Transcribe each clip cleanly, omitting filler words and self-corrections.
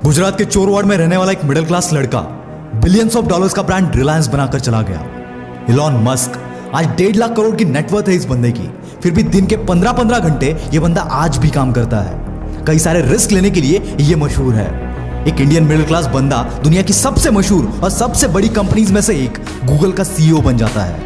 गुजरात के चोरवाड़ में रहने वाला एक मिडिल क्लास लड़का बिलियंस ऑफ डॉलर्स का ब्रांड रिलायंस बनाकर चला गया। इलॉन मस्क, आज 1.5 लाख करोड़ की नेटवर्थ है इस बंदे की, फिर भी दिन के 15-15 घंटे ये बंदा आज भी काम करता है। कई सारे रिस्क लेने के लिए ये मशहूर है। एक इंडियन मिडिल क्लास बंदा दुनिया की सबसे मशहूर और सबसे बड़ी कंपनीज में से एक गूगल का सीईओ बन जाता है।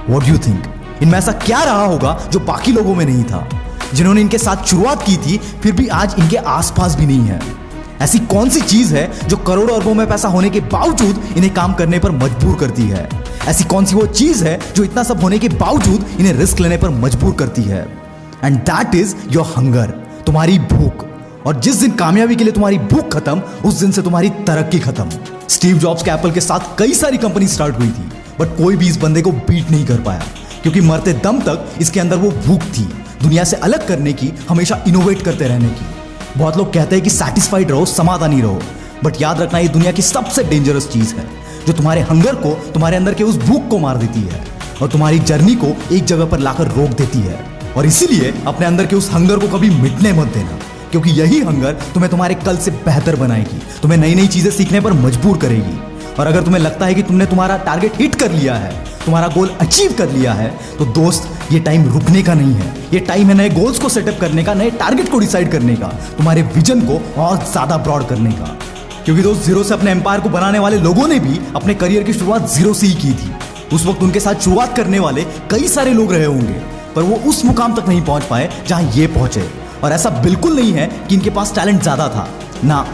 व्हाट डू यू थिंक, इनमें ऐसा क्या रहा होगा जो बाकी लोगों में नहीं था, जिन्होंने इनके साथ शुरुआत की थी फिर भी आज इनके आसपास भी नहीं है? ऐसी कौन सी चीज है जो करोड़ों अरबों में पैसा होने के बावजूद इन्हें काम करने पर मजबूर करती है? ऐसी कौन सी वो चीज है जो इतना सब होने के बावजूद इन्हें रिस्क लेने पर मजबूर करती है? And that is your hunger, तुम्हारी भूख। और जिस दिन कामयाबी के लिए तुम्हारी भूख खत्म, उस दिन से तुम्हारी तरक्की खत्म। स्टीव जॉब्स के एप्पल के साथ कई सारी कंपनी स्टार्ट हुई थी, बट कोई भी इस बंदे को बीट नहीं कर पाया, क्योंकि मरते दम तक इसके अंदर वो भूख थी, दुनिया से अलग करने की, हमेशा इनोवेट करते रहने की। बहुत लोग कहते हैं कि सैटिस्फाइड रहो, समाधानी रहो, बट याद रखना ये दुनिया की सबसे डेंजरस चीज है, जो तुम्हारे हंगर को, तुम्हारे अंदर के उस भूख को मार देती है और तुम्हारी जर्नी को एक जगह पर लाकर रोक देती है। और इसीलिए अपने अंदर के उस हंगर को कभी मिटने मत देना, क्योंकि यही हंगर तुम्हें तुम्हारे कल से बेहतर बनाएगी, तुम्हें नई नई चीजें सीखने पर मजबूर करेगी। और अगर तुम्हें लगता है कि तुमने तुम्हारा टारगेट हिट कर लिया है, तुम्हारा गोल अचीव कर लिया है, तो दोस्त ये टाइम रुकने का नहीं है। ये टाइम है नए गोल्स को सेटअप करने का, नए टारगेट को डिसाइड करने का, तुम्हारे विजन को और ज्यादा ब्रॉड करने का। क्योंकि दोस्त, जीरो से अपने एम्पायर को बनाने वाले लोगों ने भी अपने करियर की शुरुआत जीरो से ही की थी। उस वक्त उनके साथ शुरुआत करने वाले कई सारे लोग रहे होंगे, पर वो उस मुकाम तक नहीं पहुंच पाए जहां ये पहुंचे। और ऐसा बिल्कुल नहीं है कि इनके पास टैलेंट ज्यादा था, ना,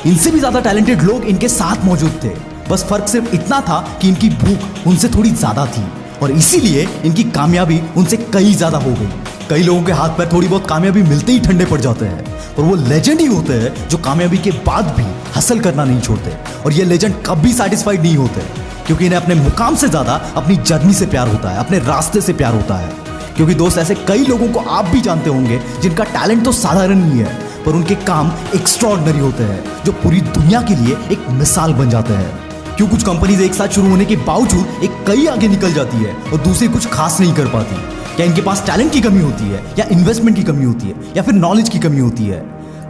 इनसे भी ज्यादा टैलेंटेड लोग इनके साथ मौजूद थे। बस फर्क सिर्फ इतना था कि इनकी भूख उनसे थोड़ी ज्यादा थी, और इसीलिए इनकी कामयाबी उनसे कई ज्यादा हो गई। कई लोगों के हाथ पैर थोड़ी बहुत कामयाबी मिलते ही ठंडे पड़ जाते हैं, और वो लेजेंड ही होते हैं जो कामयाबी के बाद भी हासिल करना नहीं छोड़ते। और ये लेजेंड कभी सैटिस्फाइड नहीं होते, क्योंकि इन्हें अपने मुकाम से ज्यादा अपनी जर्नी से प्यार होता है, अपने रास्ते से प्यार होता है। क्योंकि दोस्त, ऐसे कई लोगों को आप भी जानते होंगे जिनका टैलेंट तो साधारण ही है, पर उनके काम एक्स्ट्राऑर्डिनरी होते हैं, जो पूरी दुनिया के लिए एक मिसाल बन जाते हैं। क्यों कुछ कंपनीज एक साथ शुरू होने के बावजूद एक कई आगे निकल जाती है और दूसरी कुछ खास नहीं कर पाती? क्या इनके पास टैलेंट की कमी होती है, या इन्वेस्टमेंट की कमी होती है, या फिर नॉलेज की कमी होती है?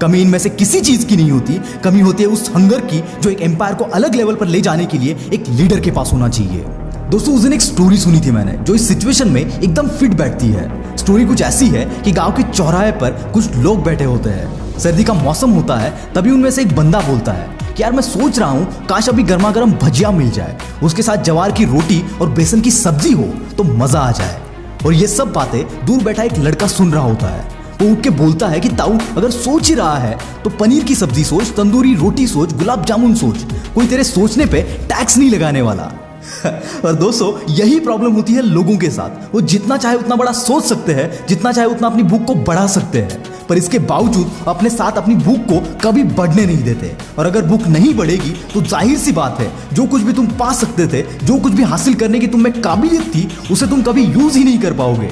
कमी इनमें से किसी चीज की नहीं होती, कमी होती है उस हंगर की जो एक एम्पायर को अलग लेवल पर ले जाने के लिए एक लीडर के पास होना चाहिए। दोस्तों, उस दिन एक स्टोरी सुनी थी मैंने, जो इस सिचुएशन में एकदम फिट बैठती है। स्टोरी कुछ ऐसी है कि गांव के चौराहे पर कुछ लोग बैठे होते हैं, सर्दी का मौसम होता है, तभी उनमें से एक बंदा बोलता है कि यार, मैं सोच रहा हूं काश अभी गर्मा गर्म भजिया मिल जाए, उसके साथ जवार की रोटी और बेसन की सब्जी हो तो मजा आ जाए। और ये सब बातें दूर बैठा एक लड़का सुन रहा होता है। वो उठ के बोलता है कि ताऊ, अगर सोच ही रहा है तो पनीर की सब्जी सोच, तंदूरी रोटी सोच, गुलाब जामुन सोच, कोई तेरे सोचने पे टैक्स नहीं लगाने वाला। और दोस्तों, यही प्रॉब्लम होती है लोगों के साथ। वो जितना चाहे उतना बड़ा सोच सकते हैं, जितना चाहे उतना अपनी भूख को बढ़ा सकते हैं, पर इसके बावजूद अपने साथ अपनी भूख को कभी बढ़ने नहीं देते। और अगर भूख नहीं बढ़ेगी तो जाहिर सी बात है, जो कुछ भी तुम पा सकते थे, जो कुछ भी हासिल करने की तुम में काबिलियत थी, उसे तुम कभी यूज ही नहीं कर पाओगे।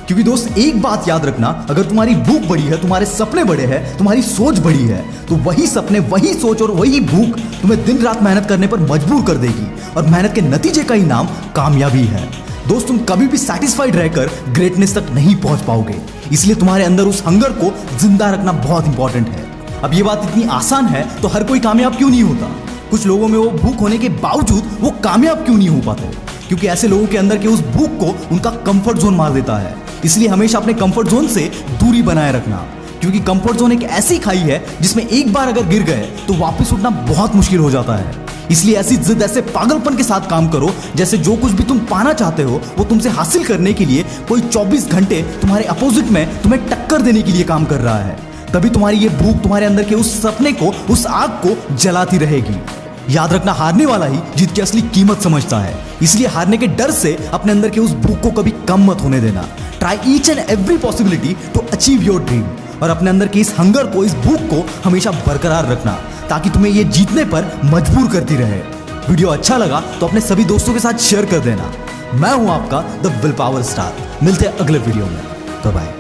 क्योंकि दोस्त, एक बात याद रखना, अगर तुम्हारी भूख बड़ी है, तुम्हारे सपने बड़े हैं, तुम्हारी सोच बड़ी है, तो वही सपने, वही सोच और वही भूख तुम्हें दिन रात मेहनत करने पर मजबूर कर देगी। और मेहनत के नतीजे का ही नाम कामयाबी है। दोस्त, तुम कभी भी सैटिस्फाइड रहकर ग्रेटनेस तक नहीं पहुंच पाओगे, इसलिए तुम्हारे अंदर उस हंगर को जिंदा रखना बहुत इंपॉर्टेंट है। अब ये बात इतनी आसान है तो हर कोई कामयाब क्यों नहीं होता? कुछ लोगों में वो भूख होने के बावजूद वो कामयाब क्यों नहीं हो पाते? क्योंकि ऐसे लोगों के अंदर के उस भूख को उनका कंफर्ट जोन मार देता है। इसलिए हमेशा अपने कंफर्ट जोन से दूरी बनाए रखना, क्योंकि कंफर्ट जोन एक ऐसी खाई है जिसमें एक बार अगर गिर गए तो वापस उठना बहुत मुश्किल हो जाता है। इसलिए ऐसी जिद, ऐसे पागलपन के साथ काम करो जैसे जो कुछ भी तुम पाना चाहते हो वो तुमसे हासिल करने के लिए कोई 24 घंटे तुम्हारे अपोजिट में तुम्हें टक्कर देने के लिए काम कर रहा है। तभी तुम्हारी ये भूख तुम्हारे अंदर के उस सपने को, उस आग को जलाती रहेगी। याद रखना, हारने वाला ही जीत की असली कीमत समझता है। इसलिए हारने के डर से अपने अंदर के उस भूख को कभी कम मत होने देना। Try each and every possibility to achieve your dream. और अपने अंदर की इस हंगर को, इस भूख को हमेशा बरकरार रखना, ताकि तुम्हें ये जीतने पर मजबूर करती रहे। वीडियो अच्छा लगा तो अपने सभी दोस्तों के साथ शेयर कर देना। मैं हूं आपका द विल पावर स्टार। मिलते हैं अगले वीडियो में। Bye bye.